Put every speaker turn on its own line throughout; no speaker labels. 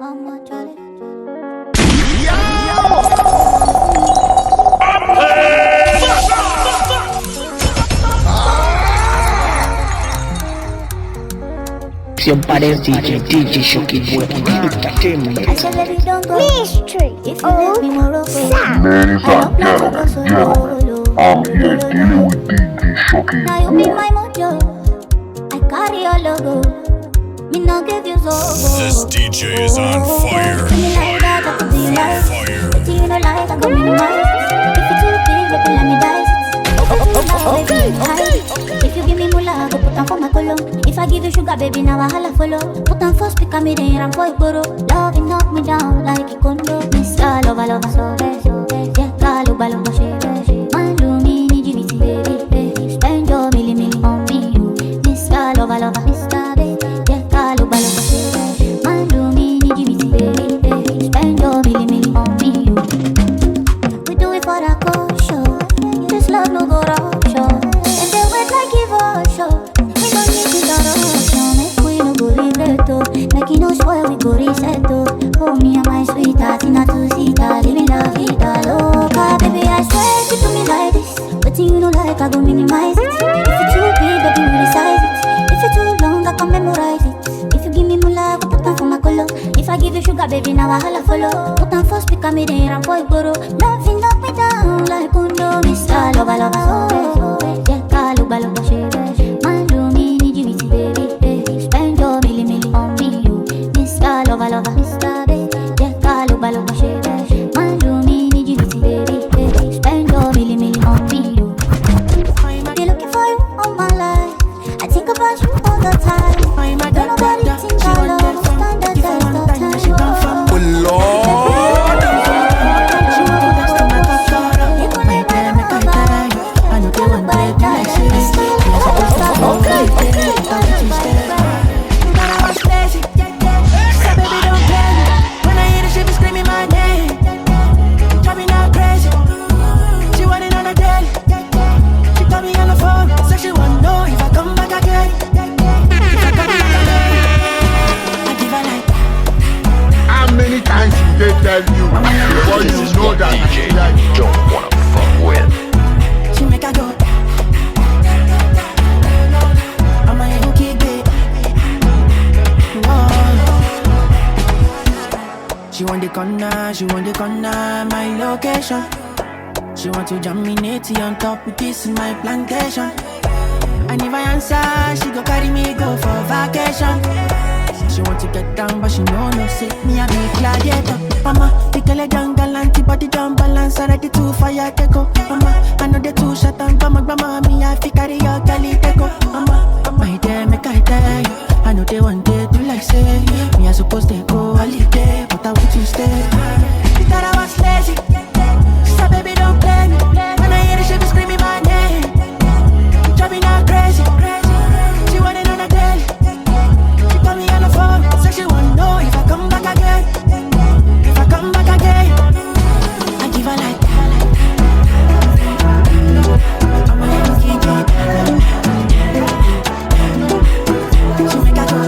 Your body's djshokiboy Entertainment.
Mystery.
Ladies and gentlemen, I'm here dealing with DJ Shoki.
Now you be my mojo. I carry your logo. Me no give you so.
This DJ is on fire.
Fire. If you no like, I go minimize. If you too big, baby, let me dice it. If you give me mula, I go put on for my column. If I give you sugar, baby, now I holla follow. Put on first, pick me there and boy borrow. Love it knock me down like a condo. Miss lova lova so bad. Yeah, kaluba lova she. Man do me need you baby. Spend your milli on me you. Miss lova lova Miss baby. Yeah, kaluba lova she. Man do me need you baby. Spend your milli on me you. We do it for the show. This love no go wrong show. And they wait like evolution. We don't need to start a show. Make we no go regret to. Make you no spoil we go reset to. Oh me and my sweetheart in a two-seater. Living la vida loca. Baby I swear you do me like this. But you know like I go minimize it. If you too big baby we resize it. If you too long I can memorize it. If you give me mula I go put on for my color. If I give you sugar baby now I holla follow. Put on first pick me there and boy borrow. Love it knock me down like condo. Miss lova lova so yeah kaluba lova she. Man do me need you baby. Spend your milli on me you. Miss lova lova Miss baby. Yeah kaluba lova she. Man do me need you baby. Spend your milli on me you. Be looking for you all my life. I think about you all the time. Don't nobody think I love. Stand the test of time.
Oh Lord.
How many times did they tell you before you know that
DJ don't wanna fuck with.
She make a go. I'm a Yankee babe. She want the corner, my location. She want to jam me natty on top with this in my plantation. And if I answer, she go carry me go for vacation. She want to get down, but she know no say me a big gladiator. Mama, pick a leg and galant, body down balance, ready to fire take go. Mama, I know the two shot and grandma, me I fi carry your galley take go. Mama, my day make I tell you, I know they want day to like say me I supposed to go holiday, but I want to stay. She thought I was lazy, she said baby don't play me. When I hear the she be screaming my name, driving her crazy. She want it on a daily. Call me on the phone, say she wanna know if I come back again. If I come back again, I give her like I'm a Yankee babe. She make a go.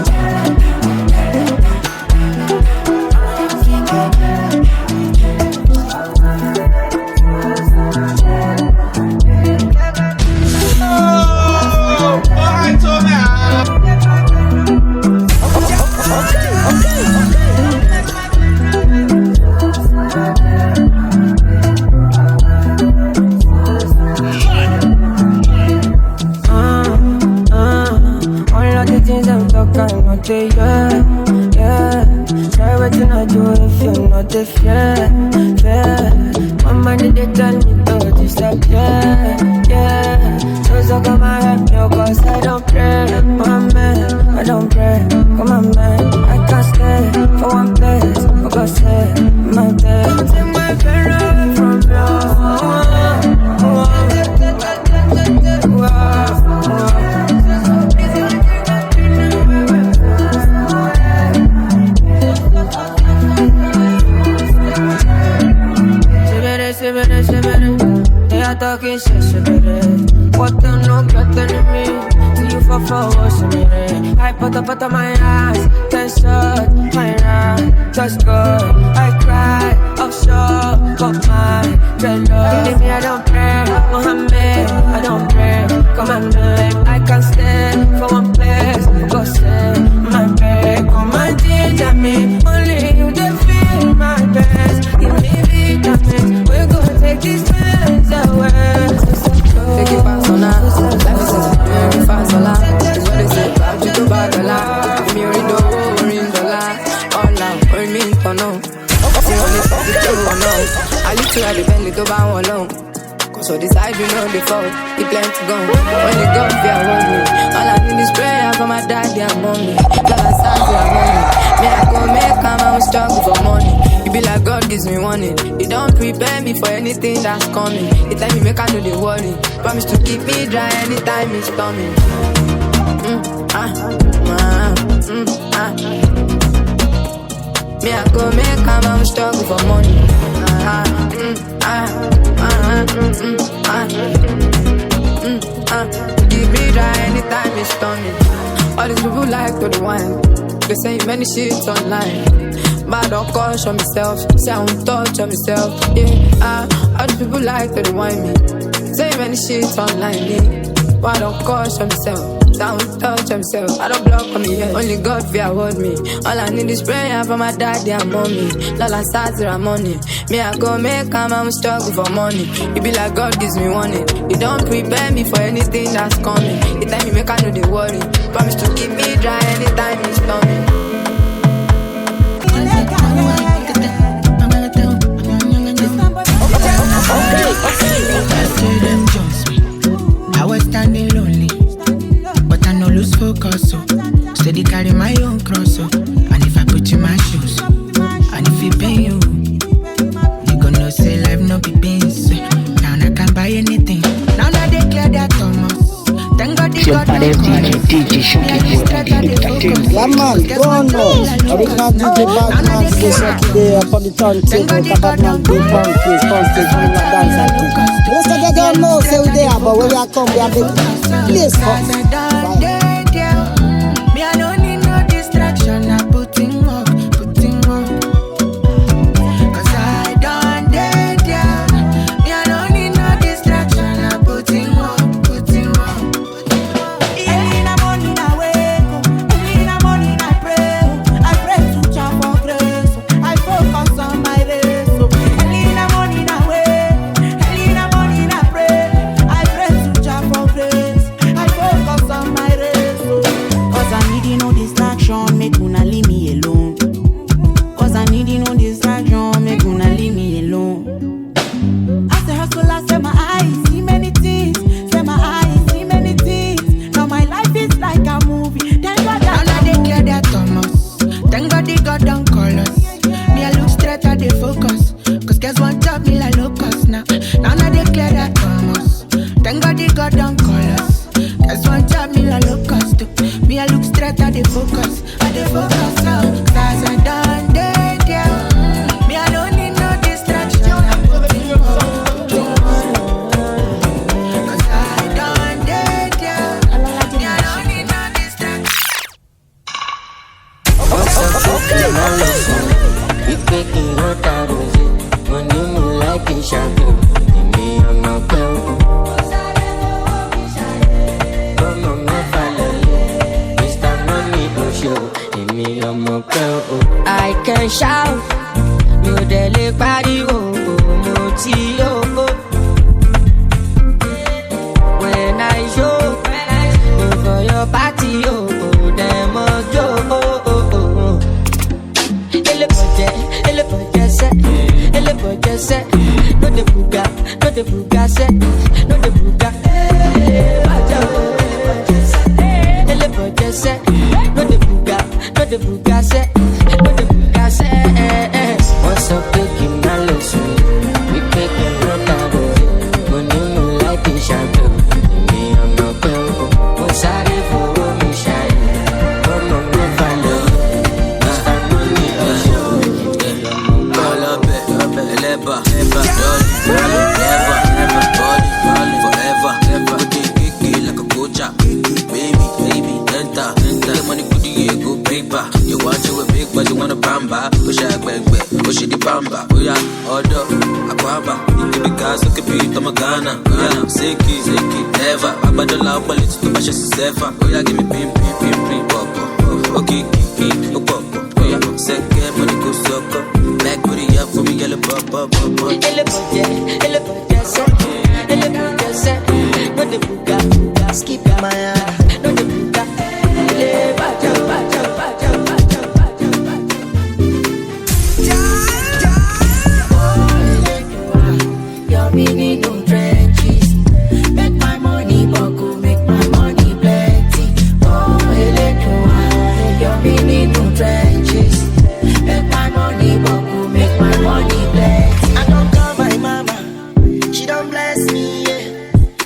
Yeah. Try what you not do if you're not the fair. My money they tell me to just stop, yeah. So come and help me, cause I don't pray. My man, I don't pray. Come on, man, I can't stay for one place. Because my bed, take my pain away from talking shit, what the no better than me? See you for what's in me. I put up my eyes, 10 shots, my eyes. touch God. I cry, offshore, got my dreadlocks. Give me, I don't pray, Mohammed, I don't pray. Come on, man, I can't stand for one place. Go send my bed, come and ginger me. Only you can feel my best. Give me vitamins, we're gonna take these feelings away. Take it fast on us, life is very fast on us. What is it about you to bad a lot? Me already know we're in the line. All out, or me for no. See only for the two or no. I literally had the belly to bow alone. Cause so decide you know the fault, the plan to go. When you go, fear hold me. All I need is prayer for my daddy and mommy. Love and sanity and money. Me I go make come and struggle for money. You be like God gives me warning. You don't prepare me for anything that's coming. The time you make I know the worry. Promise to keep me dry anytime it's storming. Me I go make come and struggle for money. Keep me dry anytime it's storming. All these people like to the wine. They say many shit online. But I don't caution myself. Say I won't touch on myself. Yeah, all these people like to the wine me. Say many shit online. Yeah. But I don't caution myself. I don't touch myself. I don't block on me yet. Only God fear hold me. All I need is prayer for my daddy and mommy. Lola Sazira money. Me I go make come and struggle for money. You be like God gives me warning. You don't prepare me for anything that's coming. The time you make I know the worry. Promise to keep me dry anytime it's storming. I was standing lonely, but I no lose focus, so steady carry my own cross, so and if I put you in my shoes, and if it pain you, you gonna say life no be pains. Now I can buy anything. Now I declare that Thomas. Thank God
Your parents DJ Shokiboy Entertainment.
Yeah man, go on now. Original DJ Batman, DJ Shoki there for the turntable. Batman, big pumpkins, pumpkins, we like dance and things. Most of them don't know, say we there, but when we are come, we are big place first.
Me I don't need no distraction, I putting work. Cause I done dead, yeah. Me I don't need no distraction, I putting work. Early in the morning I wake up, early in the morning I pray. I pray to Jah for grace, I focus on my race. Early in the morning I wake, early in the morning I pray. I pray to Jah for grace, I focus on my race. Cause I need no distraction, make una leave me alone. Cause I need no distraction, make una leave me alone. As a hustler, say my eyes see many things, say my eyes see many things. Now my life is like a movie. Thank God that I declare that Thomas. Thank God they got down colors. Me I look straight at the focus. Cause guess one job me like locust now. Now I declare that Thomas. Thank God they got down colors. Guess one job me like locust. Me I look straight at the focus. At the focus now. Cause I done dead, yeah. Me I don't need no distraction. I'm putting on. Cause I done dead, yeah. Me I don't need no distraction.
We taking out our roses. When you move like a shadow, me I'm not cold. Come on, my family, Mr. Money go show. Me I'm not cold. I can shout, you dele party oh, moti oh. When I show, for your party oh, them must go oh. Elle est set, no de buga set, no de buga. Elle est set, no de buga set, no de buga set. What's up, taking my lesson? We taking no time. When you like it, shadow, me I'm not cold. What's out for me shine? Come on, no follow. Mr. Money,
Never, body. Osha Gbegbe, Oshi di Bamba, Oya, Odo, Aquaba, Ikebika, Sokepi, Tomagana, Seki, Eva, Abadola, Balit, to Basha Sefa, Oya, give me pim, Popo, okay, Popo, Oya, Seke, Money go Soko, Black booty up for me, yellow Popo, skip my no the buga, your meaning no trenches. Make my money buckle, make my money plenty. Oh, your meaning no trenches. Make my money buckle, make my money plenty. I don't call my mama, she don't bless me, yeah.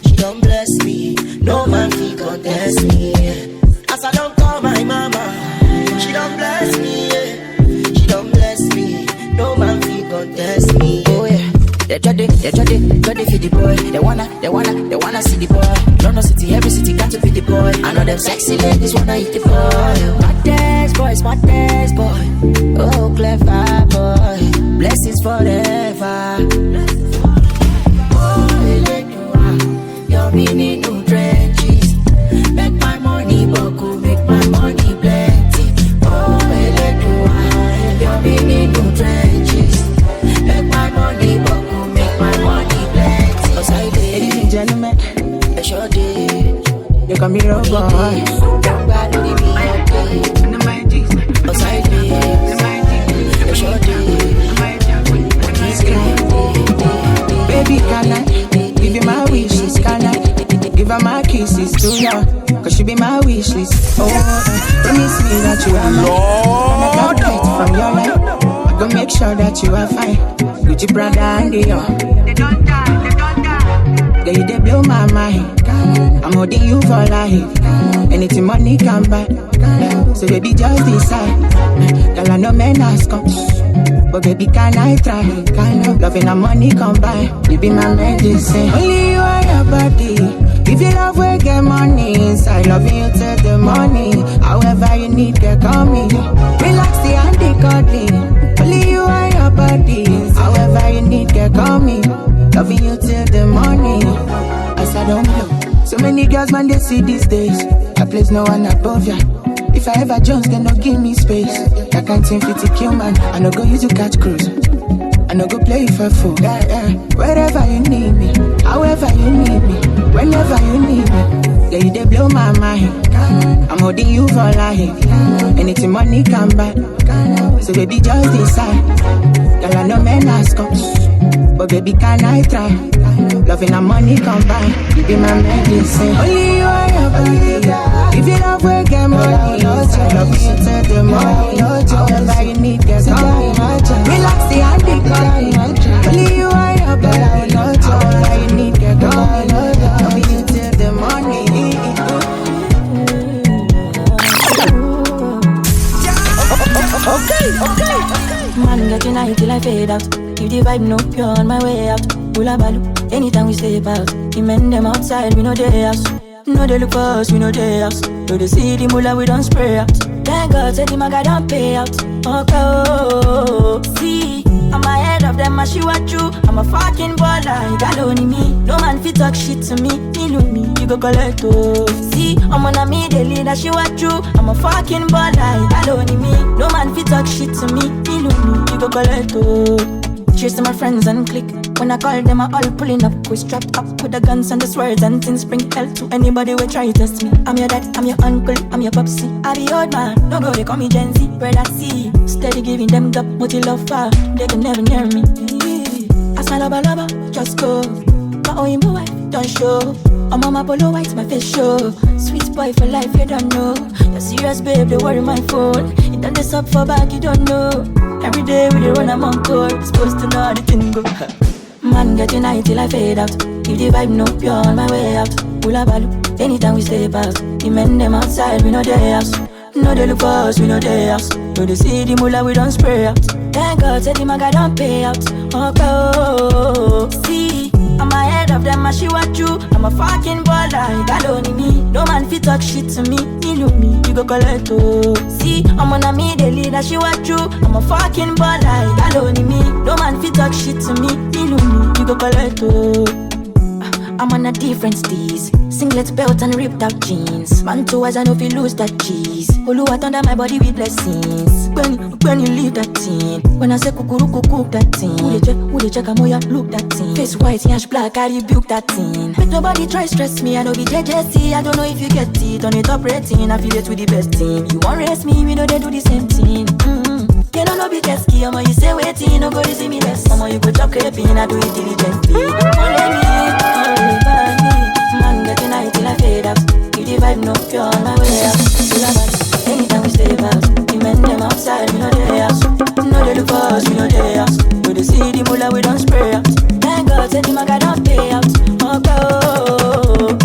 She don't bless me, no man fi contest me, yeah. As I don't call my mama, she don't bless me, yeah. She don't bless me, no man fi contest me, oh yeah. They try for the boy. They wanna see the boy. London city, every city got to be the boy. I know them sexy ladies wanna eat the boy. Smart dance boy. Oh, clever boy. Blessings forever. Oh, your meaning no trenches. Make my money buckle, make my money plenty. Oh, your meaning no trenches. Make my money buckle, make my money plenty. Ladies and gentlemen, a short day. You can be your boy. Baby, can I give you my wishes? Can I give her my kisses too now? Cause she be my wish list. Oh, promise me that you are mine. And I can't wait from your life. I go make sure that you are fine. Gucci, Prada, and Dior. They don't die. Girl, they blow my mind. I'm holding you for life. Anything money can buy. So baby, just decide. Girl, I know men ask come. But baby, can I try? Loving and money combine. You be my medicine. Only you and your body. If you love, we get money inside. Loving you till the morning. However you need, girl, call me. Relax the handy cuddling. Only you and your body. However you need, girl, call me. Loving you till the morning. As I don't know. So many girls, man, they see these days. I place no one above ya. If I ever Jones, then don't give me space. That can't seem fit to kill, man. I no go use to catch cruise. I no go play for fool. Yeah. Wherever you need me, however you need me, whenever you need me. Yeah, you they blow my mind. I'm holding you for life. Anything money can buy. So baby, just decide. Girl, I know men ask come. But baby, can I try? Loving and money combine. You be my medicine. Only you and your body. If you love, we get money. I love you till the morning. However you need, get money. Relax the handy cuddling. Only you and your body. However you need, get money. Love you till the morning. Okay. Man, getting high till I fade out. If the vibe no pure on my way out. Hula balu, anytime we step out. The men them outside, we know they house. No they look for us, we know they house. No they see the mula, we don't spray out. Thank God, say the maga don't pay out. Okay, see, I'm ahead of them, I shoot at you. I'm a fucking baller, you got only me. No man fit talk shit to me, deal with me, you go collect oh. See, I'm on a me, they lead, I shoot at you. I'm a fucking baller, you got only me. No man fit talk shit to me, deal with me, you go collect oh. Cheers to my friends and click. When I call them, I all pulling up. We strap up with the guns and the swords and things. Bring hell to anybody who try to test me. I'm your dad, I'm your uncle, I'm your popsy. I be old man, no go, they call me Gen Z. Brother C, steady giving them up, what you love for. They can never near me. As my lover, just go. My own boy, don't show. I'm on my polo white, my face show. Sweet boy for life, you don't know. You're serious, babe, they worry my phone. You done this up for back, you don't know. Every day we dey run, I'm on court. Supposed to know how the thing go. Man getting high till I fade out. If the vibe no pure on my way out. Hula balu, anytime we step out. The men them outside, we know they house. No they look for us, we know they house. No they see the mula, we don't spray out. Thank God, say the maga don't pay out. Okay, see,
I'm ahead of them, she want you. I'm a fucking baller, that only me. No man fit talk shit to me. Me, you go collect oh. See, I'm on a me, the leader, she want you. I'm a fucking baller, that only me. No man fit talk shit to me. You go collect oh. I'm on a different steez. Singlet belt and ripped out jeans. Man too as I know if you lose that cheese. Oluwa under my body with blessings. When you leave that thing. When I say kukuruku cook that thing. Who they check a moya look that thing. Face white, yash black, I rebuke that thing. Make nobody try stress me, I know be JJC. I don't know if you get it. On the top rating, affiliate with the best team. You won't race me, we know they do the same thing. You don't know be tesky, I'ma you say waiting. Nobody see me less, I'ma you go chop crepin'. I do it diligently. Only me, man getting high till I fade out. You the vibe no pure on my way out. Still a bad, anytime we stay out. The men them outside, we know they house. No they look for us, we know they house. When they see the mullah, we don't spray out. Thank God, say the maga don't pay out. Oh go,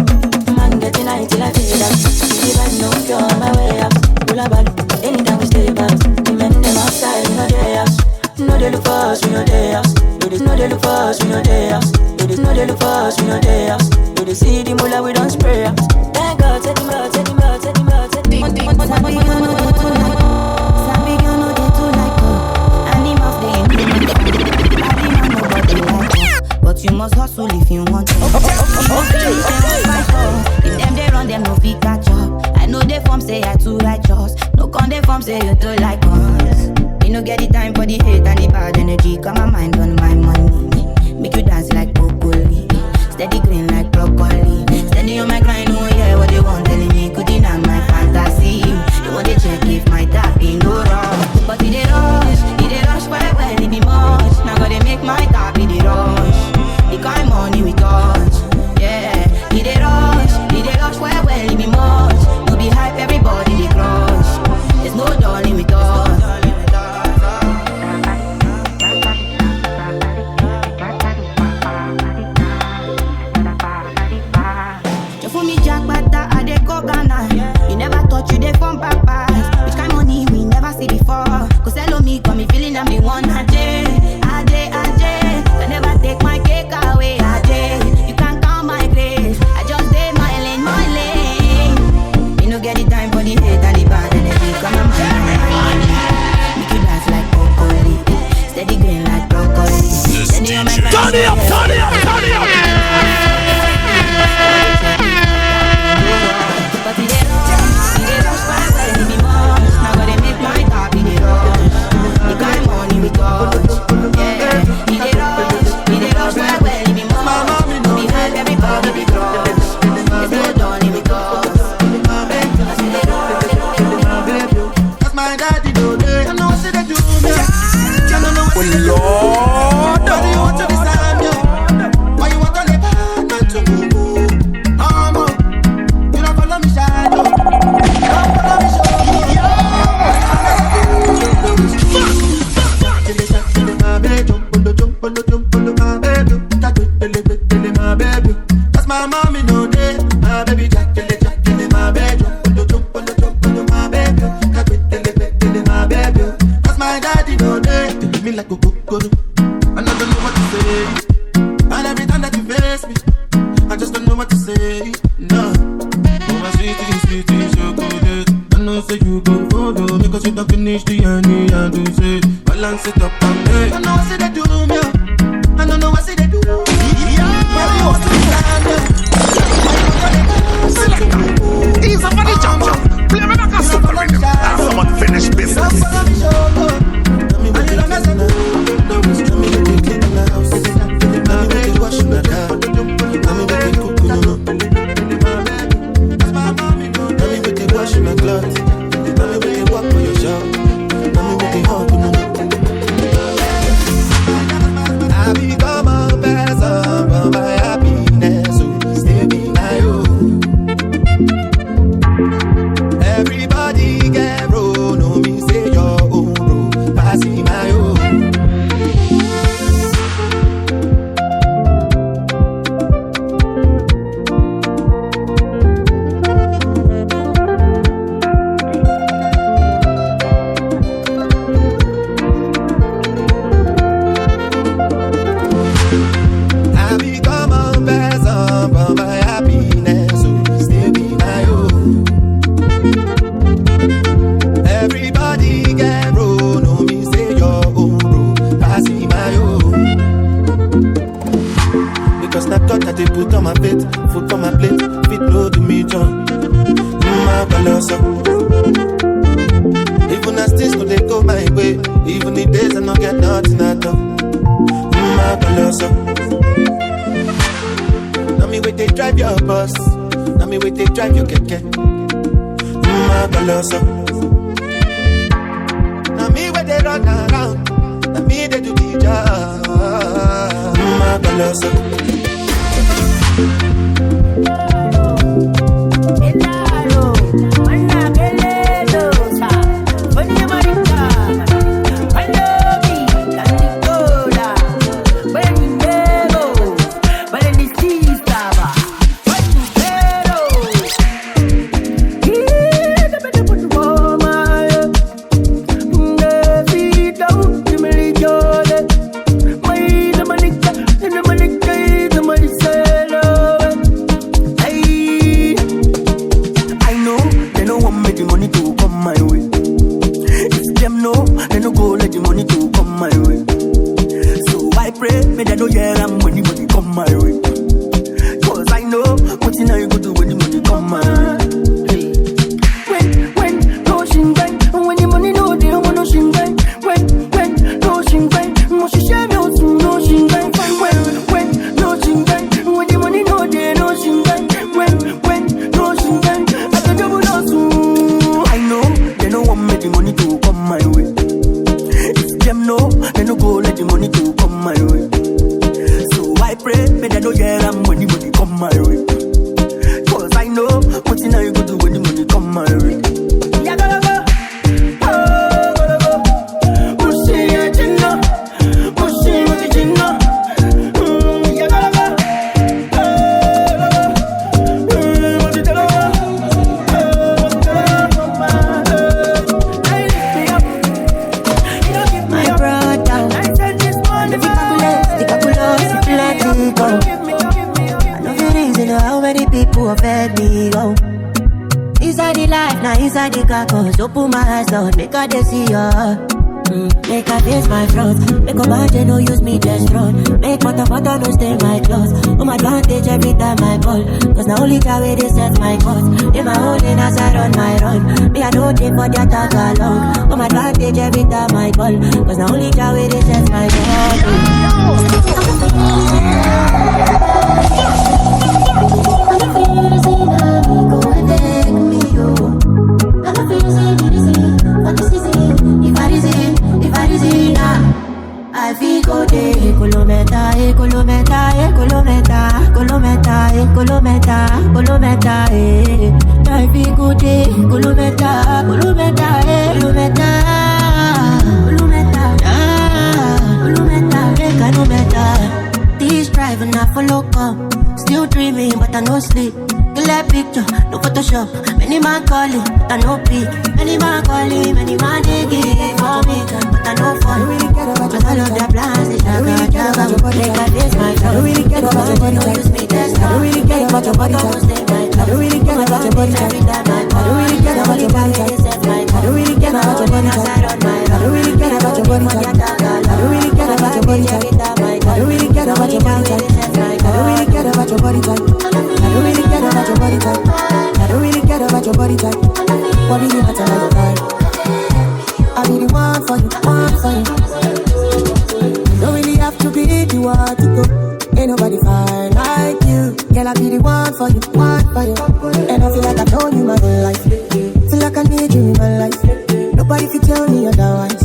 man getting high till I fade out. You the vibe no pure on my way out. Still a bad, anytime we stay out. The men them outside, we know they house. No they look for us, we know they house. No they look for us, we know they house. No they look for us, we know they house. No they see the mullah, we don't spray out. Thank God, take him out, take him out, take him out, take him out. Sabi girl no they too like her. Sabi girl no they too like her. Animals they ain't body man nobody like her. But you must hustle if you want to. If them they run, them no fit catch up. I know they form say I too righteous. No con they form say you too like us. You no get the time for the hate and the bad energy. Got my mind on my money. Make you dance like broccoli. Steady green like broccoli. Steady on my grind, oh yeah, what they want telling me. Could deny my fantasy. They want to check if my tap ain't no wrong. But it they rush well, it be much. Now gotta make my tap in the rush. The kind money we touch, yeah. It they rush well, it be much. No be hype, everybody they crush. There's no darling with us. You never thought you did from papas. Which kind of money we never see before. Cause hello me, got me feeling I'm the one. Ajay. I never take my cake away. Ajay, you can't count my grace. I just did my lane. You no get the time for the hate and the bad energy. Come on, make you dance like broccoli. Steady green like broccoli.
Turn it up.
But it they rush fast, well, it be much. Now gotta make my top in the rush. The kind money we touch, yeah. It they rush well, it be much. No be hype, everybody be crush. There's no darling with us.
That's my daddy, do they? I know what they do me. I don't know what they do. Why do you want to decide me? Why you want to live hard, not to move? That's my mommy, no day. My baby Jack, my baby. My baby, my baby. That's my daddy, no day. Me like a cuckoo. And I don't know what to say. And every time that you face me, I just don't know what to say. No. Oh, my sweetie, chocolate. I know say you go follow because you don't finish the honey and do say balance it up and make. I know I say they do me. I don't know what say they do.
He's a funny jumper. Play me back a super rhythm. Have someone finish business.
Everybody get roll, no me say your own. get nothing at all. My colossal. Now me wait they drive your bus. Now me wait they drive your keke. My colossal. Now me wait they run around. Now me they do the job. My colossal.
Open my eyes out, make her they see ya. Make her face my front. Make a man no use me just run. Make mother no stay my clothes. I'm advantage every time I call. Cause now only the way they set my cause. In my own lane as I run my run. Me I don't take for the attack along. I'm advantage every time I call. Cause now only the way they set my I feel go day, colometa, colometa, colometa, colometa, colometa, colometa, I feel go day, colometa, colometa, colometa, colometa, colometa, this driving I follow come, still dreaming but I no sleep. Clear picture, no Photoshop. Many man calling, but I no pick. Many man calling, many man digging for me, but I no fall. Cause all of their plans, they jaga. They got this, my God. I don't really care about your body type. I don't really care about your body type. I don't really care about your body type. I don't really care about your body type. I don't really care about your body type. I don't really care about your body type. I don't really care about your body type. I don't really care about your body type. I don't really care about your body type. I don't really care about your body type. I don't really care about your body type. What really matter about your vibe? I be the one for you, one for you. You don't really have to be the one to go. Ain't nobody fine like you. Girl, I be the one for you, one for you. And I feel like I've known you my whole life. Feel like I need you in my life. Nobody can tell me otherwise.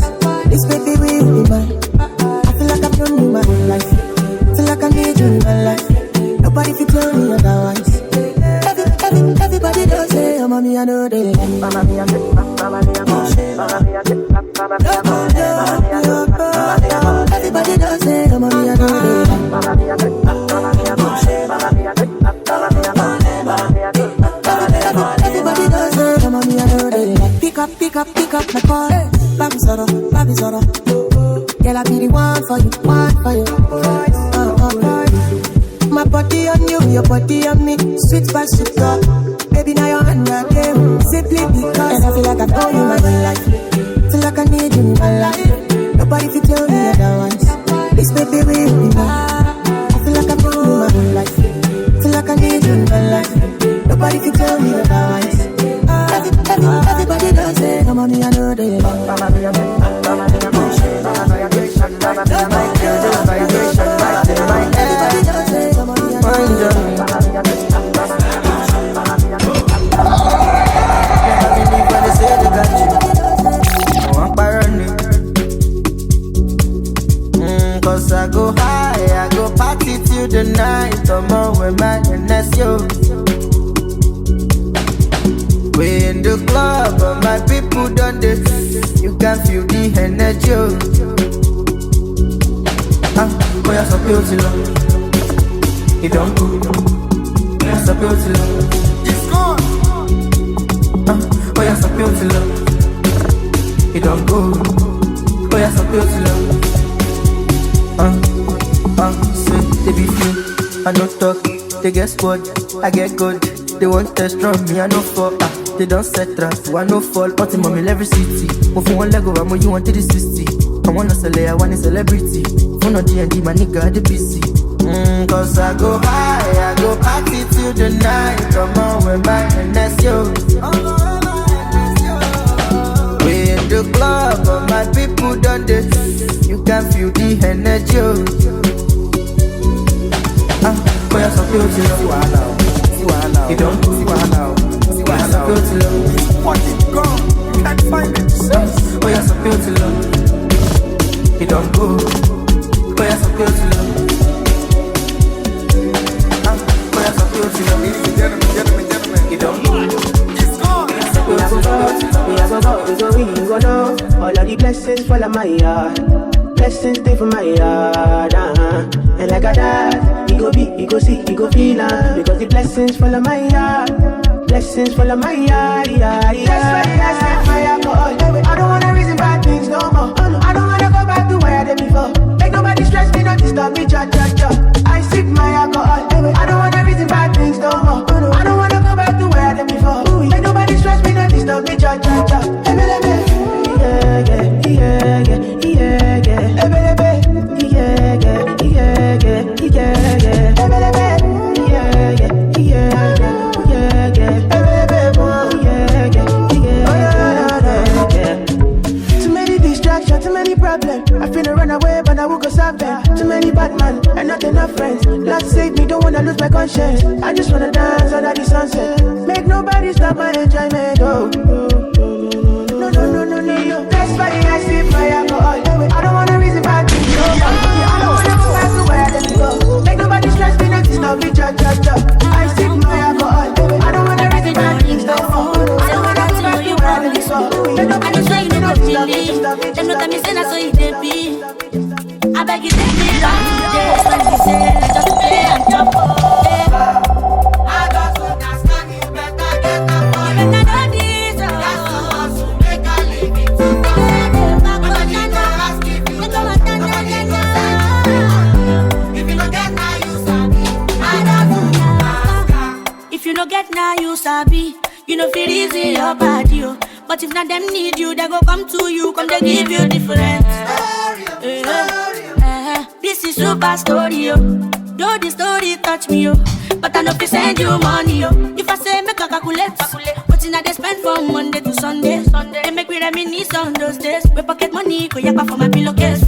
This baby will be mine. I feel like I've known you my whole life. Feel like I need you in my life. Nobody can tell me otherwise. Everybody does say, Mama mia, no they like. Mama mia, Mama mia, Mama mia, everybody does say, Mama mia, no they like. Mama mia, Mama mia, Mama mia, everybody does say, Mama mia, no they like. Pick up my call. Baby Zoro. Girl, I be the one for you. My body on you, your body on me. Sweet but sweet talk. Baby, now you're on your game. Simply because. And I feel like I know you my whole life. Feel like I need you in my life. Nobody can tell me otherwise. This baby will be mine. I feel like I know you my whole life. Feel like I need you in my life. Nobody can tell me otherwise. Everybody does it. Mama, me, I know they love. Mama, me, I know.
Cause I go high, I go party till the night. Come on with my NSO. We in the club, but my people done this. You can feel the energy. Boy, I'm so beautiful. It don't go. Boy, I'm so beautiful. It's gone. Boy, I'm so beautiful. It don't go. Boy, I'm so beautiful. Say they be few. I don't talk. They get squad. I get good. They want test from me. I know for. They don't set traps, so I no fall. But in mommy every city. Move from one leg over, more you want to the 60. I wanna sell I want a celebrity. Phone on D&D, my nigga at the PC. Cause I go high, I go party till the night. Come on with my NSO. We in the club, but my people done this. You can feel the energy. Boy, I'm so beautiful. You don't see why now. Boy, I'm so beautiful. What it go? You can't find it. Boy, I'm so beautiful. You don't go. Boy, I'm so beautiful. Boy, I'm so beautiful. Ladies and gentlemen. You don't go. It's gone.
We have a go. All of the blessings fall on my yard. Blessings stay for my yard. And like a dad, he go be, he go see, he go feel. Because the blessings fall on my yard. Blessings full of my yard, yeah. That's why I set my alcohol. I don't wanna reason bad things no more. I don't wanna go back to where I did before. Make nobody stress me, not disturb me, cha. I sip my alcohol. I don't wanna reason bad things no more. I don't wanna go back to where I did before. Make nobody stress me, not disturb me, cha. I finna run away, but I will go solve them. Too many bad men and not enough friends. Lord save me, don't wanna lose my conscience. I just wanna dance under the sunset. Make nobody stop my enjoyment. Oh, no. That's why I sip my alcohol. I don't wanna reason bad things no more. I don't wanna go back to where I did go. Make nobody stress me, not disturb me, cha. I sip my alcohol. I don't wanna reason bad things no more. I don't wanna go back to where I did go. Make nobody stress me, not disturb me, cha.
Them look at me say that's how it dey be. I beg you take me back to the days when we say just play and jump up.
I got to understand you better get up for
You better know this.
That's the ones who make a living to come. But I need to ask if you don't. Nobody go send you. If you don't get now you sabi. I got to ask.
If you don't get now you sabi. You know feel easy your body, oh. But if not them need you, they go come to you, come they give you different. This is super story, oh. Though the story touch me, oh. But I know if you send you money, oh. If I say make a calculate. What in they spend from Monday to Sunday. They make me reminisce on those days. We pocket money, go yakpa for my pillowcase.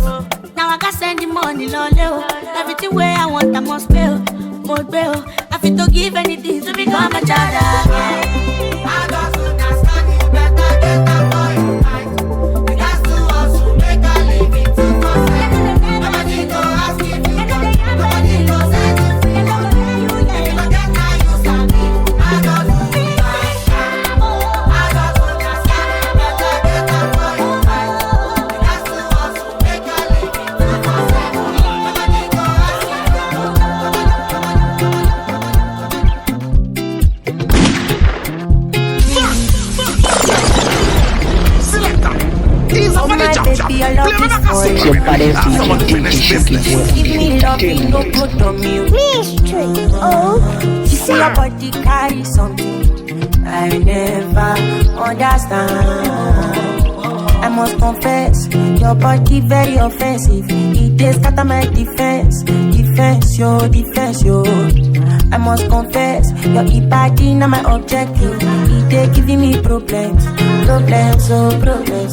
Now I can send the money, lole, oh. Everything where I want, I must pay, oh. More bill. I fit to give anything to become a child again.
I got to understand you better get up for your life. You got to also make a living to come. Nobody go ask if you don't. Nobody go send you free. If you don't get now you sabi. I got to be like that. I got to understand you better get up for your life. You got to also make a living to come. Nobody go ask if you don't.
Seu parece DJ Shokiboy
Mixtape. Oh,
you see your body carry something I never understand. I must confess, your body very offensive. It is scatter my defense, yo. I must confess, your body not my objective. It is giving me problems,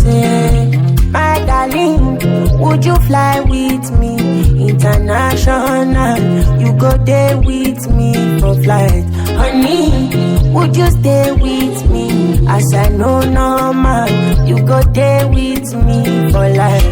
yeah. My darling, would you fly with me international? You go there with me for flight. Honey, would you stay with me? As I know normal, you go there with me for life.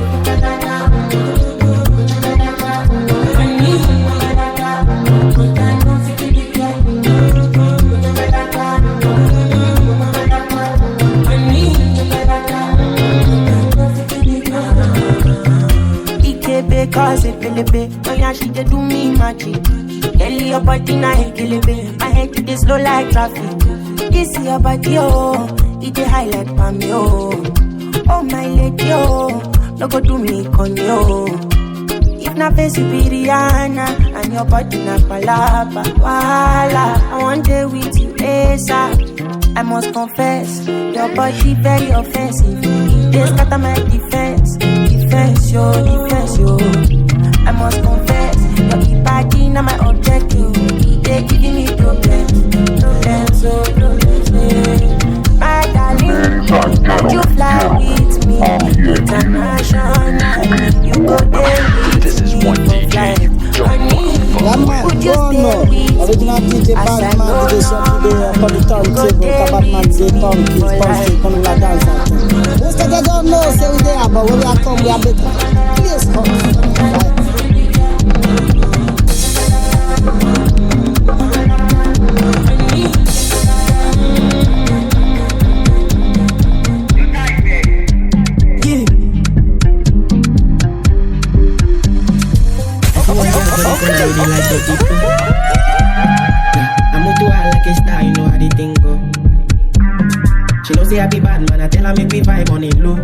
they cause it, baby. Oh yeah, she they do me magic. Girl, your body na baby. My head to this slow like traffic. This your body, oh, it dey high like palm, oh. Oh my lady, oh, no go do me con yo. If na face you be Rihanna, and your body na palapa, wala. I want day with you, ASAP. I must confess, your body very offensive. They scatter my defense, yo. I must confess, your body na my objective. They giving me problems, my darling, you fly with me, international. You go there with me. This is one DJ.
Would you stay with me? Original DJ Batman, DJ Shoki, for the turntable, Batman, DJ Punky, come la dance. Most of them don't know, say we there, but when we are come, we are better. Please come.
I'ma do her like a star, you know how the thing go. She don't say I be bad man, I tell her make me vibe on it low.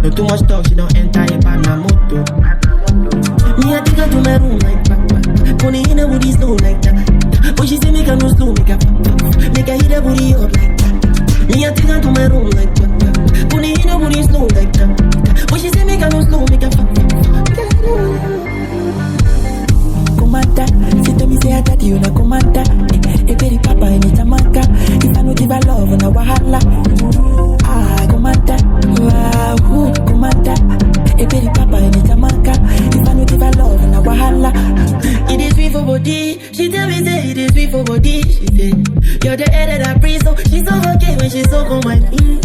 No too much talk, she don't enter a bad man moto. Me I take her to my room like back. Pony in her booty slow like that. But she say make her no slow, make her hit her booty up like that. Me I take her to my room like back. Pony in her booty slow like that. But she say make her no slow, make her Commander, she tell me say I got you na commander. A very papa in Jamaica. If I no give her love na wahala. Ah, commander, wow, commander. A very papa in Jamaica. If I no give her love na wahala. It is sweet for body. She tell me say it is sweet for body. She say you're the head of that breeze, so she's so okay when she's so on my feet.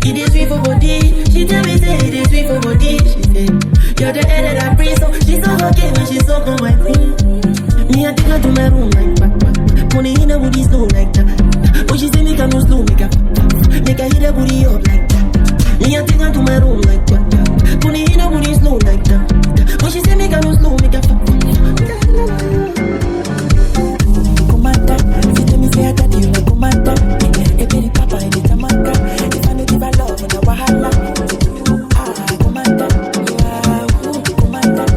It is sweet for body. She tell me say it is sweet for body. She say you're the head of that breeze, so she's so okay when she's so on my feet. Me I take her to my room like back. Money in her booty slow like that. But she say make her no slow, make her hit her booty up like that. Me I take her to my room like back. Money in her booty slow like that. But she say make her no slow, make her Commander, she tell me say I got you like commander. A very papa in the Jamaica. If I no give her love, na wahala. Ah, commander, wow, commander.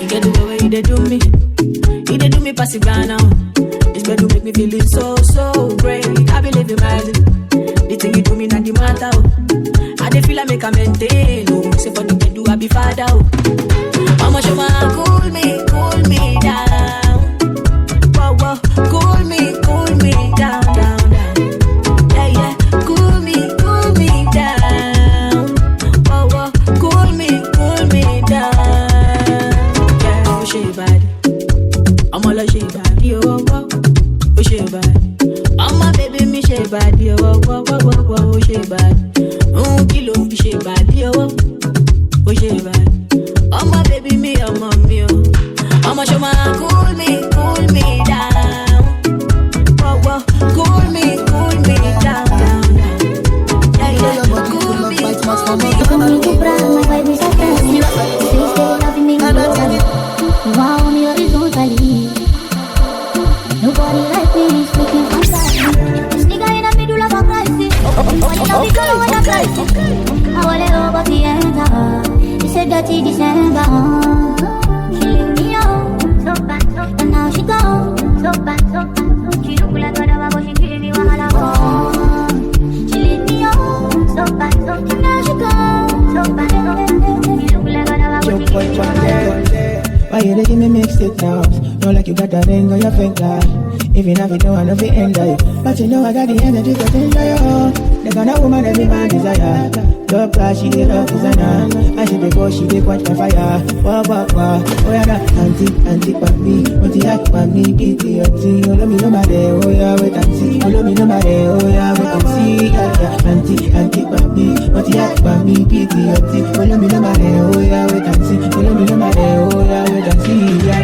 You get the way they do me. You they do me passive now. This bed do make me feeling so great. I believe in magic. The thing you do me not the matter. I dey feel I make a maintain. Oh, say for the bed do I be father. Mama show cool me down. Whoa, cool me down. Yeah, cool me down. Whoa, cool me down. Yeah, oh she bad. I'm all a she bad. Yo, oh she bad. Mama baby me she bad. Yo, oh she bad. Kilo me she bad. Yo, oh she bad. Mama baby me, oh mommy, oh. Mama show my cool me down. Whoa, cool me down. Yeah, cool me down.
Como comprar my vibe is a fancy. Stay loving me, wow, me horizontally. Nobody like me, speaking fantasy. This nigga in the middle of a crisis. I want it over the end. He said that he December. She leave me out, so bad, and now she gone, so bad. She look like a dog, but she giving me wahala. She leave me out, so bad, and now she gone, so bad. She look like a dog, but she giving me wahala.
Why you give me mixtape now? Don't like you got that ring on your finger. If you have it, no, I know it end of you. But you know I got the energy to enjoy you. The kind of woman every man desire. Love class, she did love designer. And she before she did quench my fire. Wah. Oh yeah, that auntie, papi. What you act for me, pity, auntie. Oh, let me know my day, oh yeah, wait and see. Oh, let me know my day, oh yeah, wait and see. Yeah. Auntie, papi. What you act for me, pity, auntie. Oh, let me know my day, oh yeah, wait and see. Oh, let me know my day, oh yeah, wait and see. Yeah.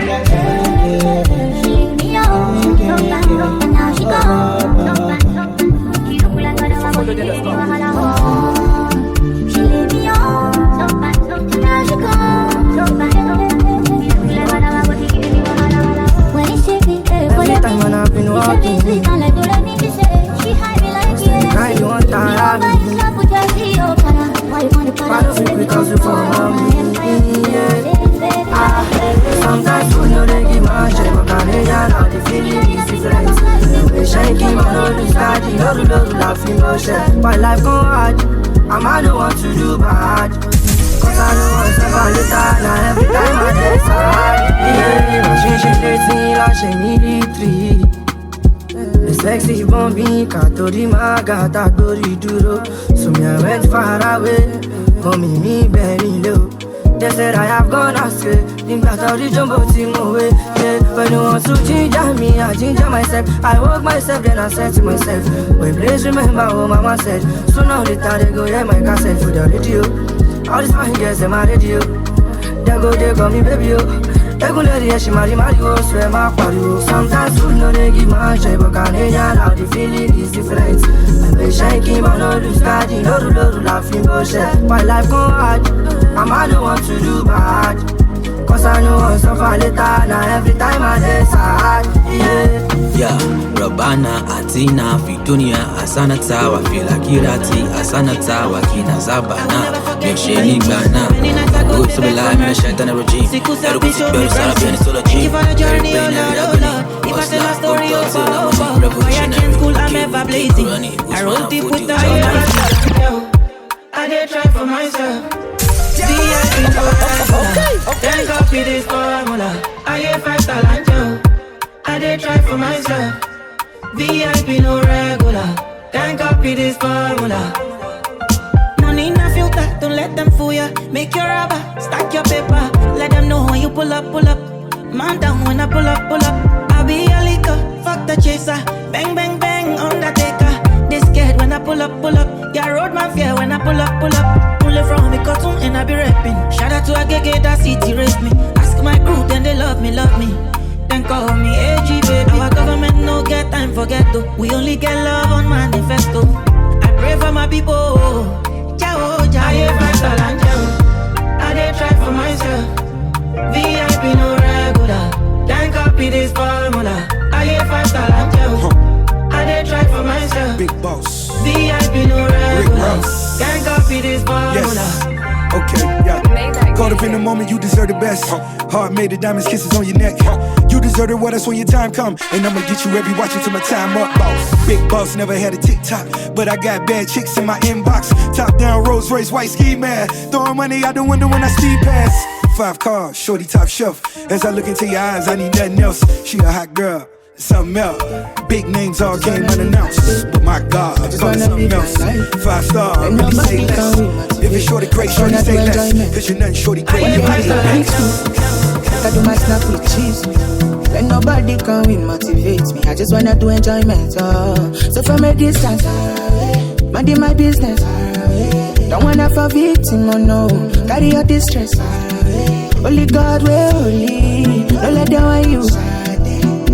She leave me out, so bad, and now she gone, so bad.
hustle for mommy. Sometimes food no they give my shit, but Canadian how the feeling is different. We shaking, man, no do study, no do laughing, no shit. My life go hard, and I don't want to do bad. Cause I know I'm never later, now every time I get sad. Yeah, she need the sexy bombi, Katori Magata, Dori Duro. So me I went far away, mommy me very low. They said I have gone astray, think that I'll jumbo team away. Yeah, when you want to ginger me, I ginger myself. I walk myself, then I said to myself, when please remember what mama said. So now the time they go, yeah, my cassette for the radio. All these fine girls in my radio. They call me baby, yo. They go let the she marry, oh, swear my party, oh. Sometimes food no they give my shit, but Canadian how the feeling is different. I be shaking, but no do study, no do laughing, bullshit. My life go hard, I don't want to do bad. Cause I know I'm suffer later, now every time I decide, yeah.
Rabana, Atina, Fitunia, Asana Tawa, Fila Kirati, Asana Tawa, Kina Zabana, Mesheni Gana, Good to be live in a Shaitan regime. If I tell a story over, fire can school, I'm ever blazing. I wrote it with the I did try for myself. Then copy this formula. I get 5 talent, yo. I did try for myself. VIP no regular. Then copy this formula. No need no filter, don't let them fool ya. Make your rubber, stack your paper. Let them know when you pull up. Man down when I pull up. I'll be a liquor, fuck the chaser. Bang, bang, bang, undertaker. They scared when I pull up. Yeah, road mafia when I pull up. Pull it from me cartoon and I be rapping. Shout out to Asake, that city raised me. Ask my crew, then they love me. Then call me AG, baby. Our government no get time for ghetto. We only get love on manifesto. I pray for my people. Ciao. I have my talent, I did try for myself. VIP no regular. Then copy this formula. I have 5 talent, I did try for myself.
Big boss.
VIP no regular. Then copy this formula.
Yes. Okay, yeah. Caught up in the moment, you deserve the best. Heart made of diamonds, kisses on your neck. You deserve it, well, that's when your time come. And I'ma get you every watch until my time up, boss. Big boss, never had a TikTok, but I got bad chicks in my inbox. Top down, Rolls Royce, white ski man. Throwing money out the window when I speed pass. 5 cars, shorty top shelf. As I look into your eyes, I need nothing else. She a hot girl, something else. Big names all came unannounced, but my God, I call it something else. 5 star, really say less. If it's shorty great, shorty say less. Cause you're nothing shorty great, you ain't less.
I do my snap with cheese. When nobody can win, motivates me. I just wanna do enjoyment. So from a distance, mind in my business. Don't wanna for victim, oh no. Carry your distress. Only God will holy. Don't let them on you.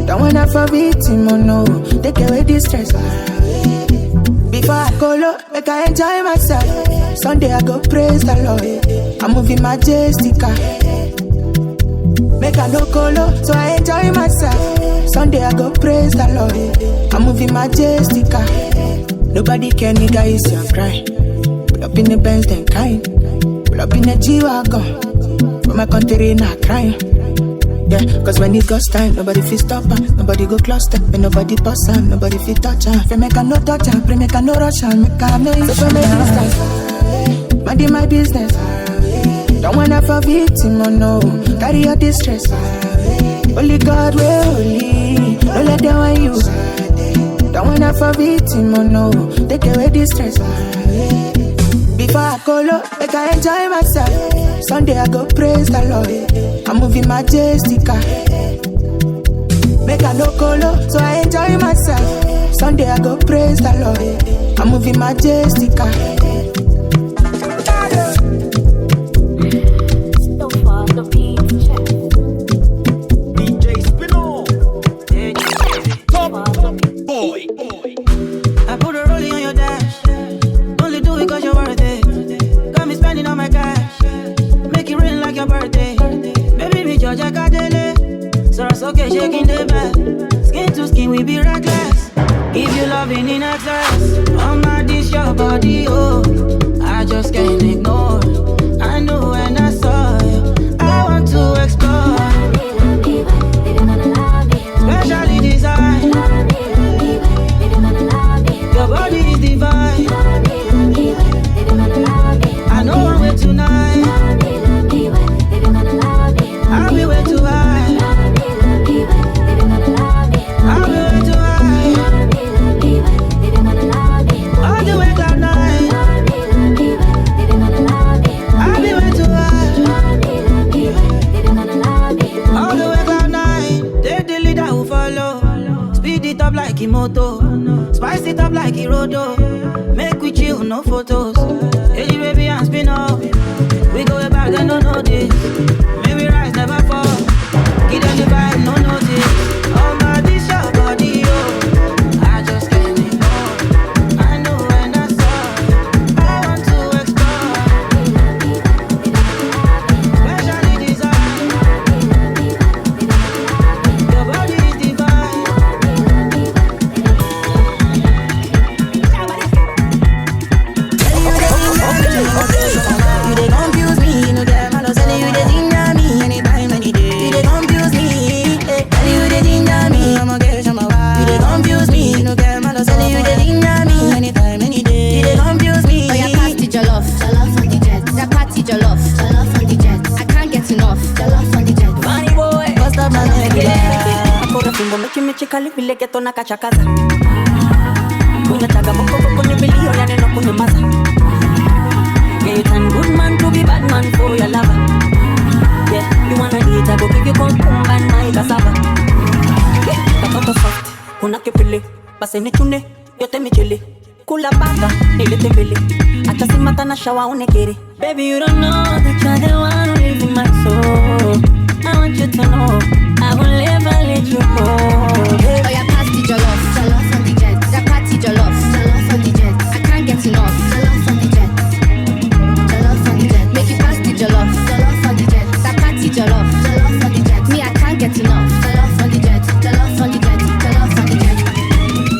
Don't wanna for victim, oh no. Take away distress. Before I go low, make I enjoy myself. Sunday I go praise the Lord. I'm moving majestic. Make I no go low, so I enjoy myself. Sunday I go praise the Lord. I'm moving majestic. Nobody can nigga is your cry. Pull up in the Benz then crying. Pull up in the G-Wagon. For my country not crying. Yeah, cause when it goes time, nobody fit stop her. Nobody go cluster, and nobody pass her. Nobody fit touch her. If make her no touch her, pray make her no rush her. Make her have no issue. So for me distance, mind in my business. Don't wanna for victim, oh no. Carry your distress. Only God will holy. Don't let them on you. Don't wanna for victim, oh no. Take away distress. Before I go low, make I enjoy myself. Sunday I go praise the Lord. I'm moving majestic. Make I no go low, so I enjoy myself. Sunday I go praise the Lord. I'm moving majestic.
Okay, shaking the bed. Skin to skin, we be reckless. If you loving in excess, I'm not this your body, oh. I just can't ignore. I Spice it up like Hirodo. Make we chill, no photos. Hey baby, and spin off. We go back, they don't know this. Maybe rise, never fall. Give them the vibe, no notice. Oh my, this your body, oh. I just can't ignore. I know when I saw it, I want to explore. Specially designed. Your body is divine. You they confuse me, you know that man. I tell you they ginger me anytime, any day. You they confuse me, tell you they ginger me. I'ma get some wild. You they confuse me, you know that man. I tell you they ginger me anytime, any day. You they confuse me.
Oh yeah, pass the jollof, jollof on the jet. That party jollof, jollof on the jet. I can't get enough, jollof on the jet.
FineBoi, bust up my neck, yeah. Akora fimbo mechi kali vile geto na kachakaza. Kunya chaga moko kwenye bilio ya neno kunya maza. Yeah, you turn good man to be bad man for your lover. Yeah, you wanna eat, I go give you kumkumba and my cassava. Yeah, Tatata soft, kuna kipili. Basi ni chune, yote michili. Kula banga, nilete mbili. Acha simata na shawa unekiri. Baby, you don't know that you're the one who lives in my soul. I want you to know, I will never let you go.
Oh yeah, pass the jollof, jollof on the jet. That party jollof, jollof on the jet. I can't get enough, jollof on the jet. Jollof on the jet. Make you pass the jollof, jollof on the jet. That party jollof, jollof on the jet. Me, I can't get enough, jollof on the jet. Jollof on the jet, jollof on the jet.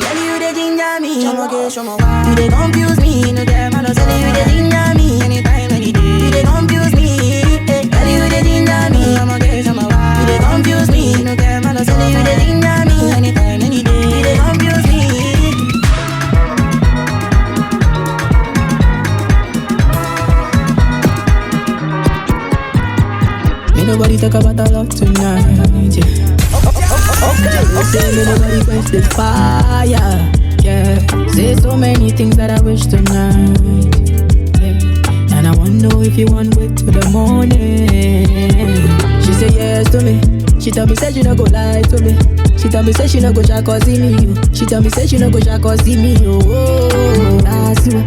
Tell you they ginger me, I'ma get some wild. You they confuse me, no damn man. I tell you they ginger me anytime, any day. You they confuse me, tell you they ginger me, I'ma get some wild. You they confuse me, no damn man. I tell you they ginger me anytime, any day. You they confuse me.
Ain't nobody talk about our love tonight, yeah. Okay. Say me nobody quench the fire, yeah. Say so many things that I wish tonight, yeah. And I wanna know if you want wait till the morning. She say yes to me. She tell me say she no go lie to me. She tell me say she no go shy cause see me. She tell me say she no go shy cause see me. Oh, that's you.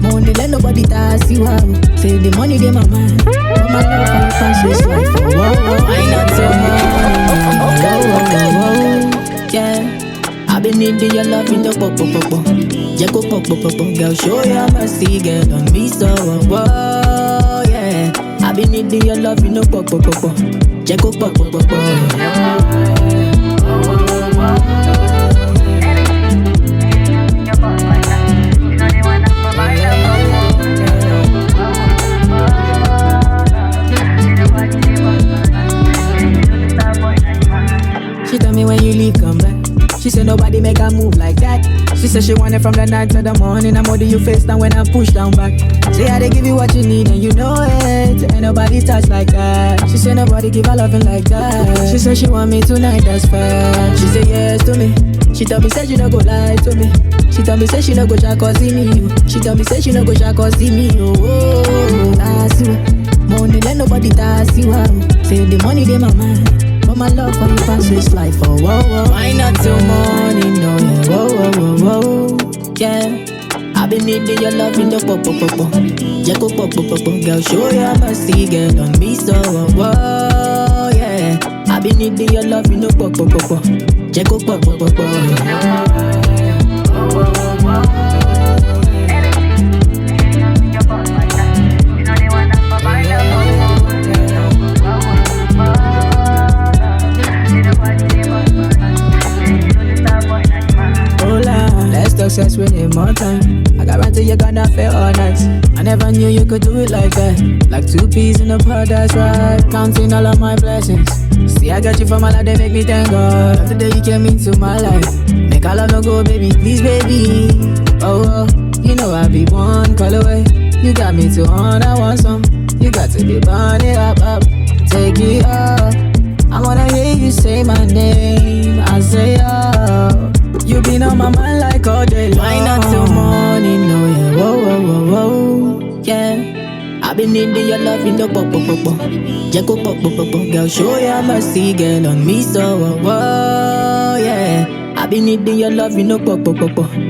Money let nobody tax you out. Say the money dey my mind. But my love for you pass this life. Oh, I not so money. Yeah, I've been needing your love in the pop. Jacko pop. Girl, show your mercy, girl, don't be so. Whoa, yeah, I've been needing your love in the pop. Jacko pop. She tell me when you leave, come back. She said nobody make her move like that. She said she want it from the night to the morning. I'm holding you face down when I push down back. Say I they give you what you need and you know it. Ain't nobody touch like that. She said nobody give her loving like that. She said she want me tonight, that's fair. She said yes to me. She tell me say she no go lie to me. She tell me say she no go shy cause see me. She tell me say she no go shy cause see me. Oh, that's you. Money let nobody tax you out. Say the money dey my mind. But my love for you pass this life, oh, whoa. Why not till morning, no, yeah, whoa. Yeah, I've been needing your love in the pop. Jacko pop. Girl, show your mercy, girl, don't be so, whoa, yeah. I've been needing your love in the pop. Jacko pop. Success we need more time. I guarantee you're gonna feel all night. I never knew you could do it like that. Like two peas in a pod, that's right. Counting all of my blessings. See, I got you from my life, they make me thank God. Today you came into my life. Make all love no go, baby, please, baby. Oh, you know I be one call away. You got me to on, I want some. You got to be burn it up. Take it up. I wanna hear you say my name. I say oh. You been on my mind like all day long. Why not till morning, no, yeah, whoa, yeah. I've been needing your love in the pop. Jacko pop. Girl, show your mercy, girl, on me, so, whoa, yeah. I've
be needing your love, you know, pop.
Okay.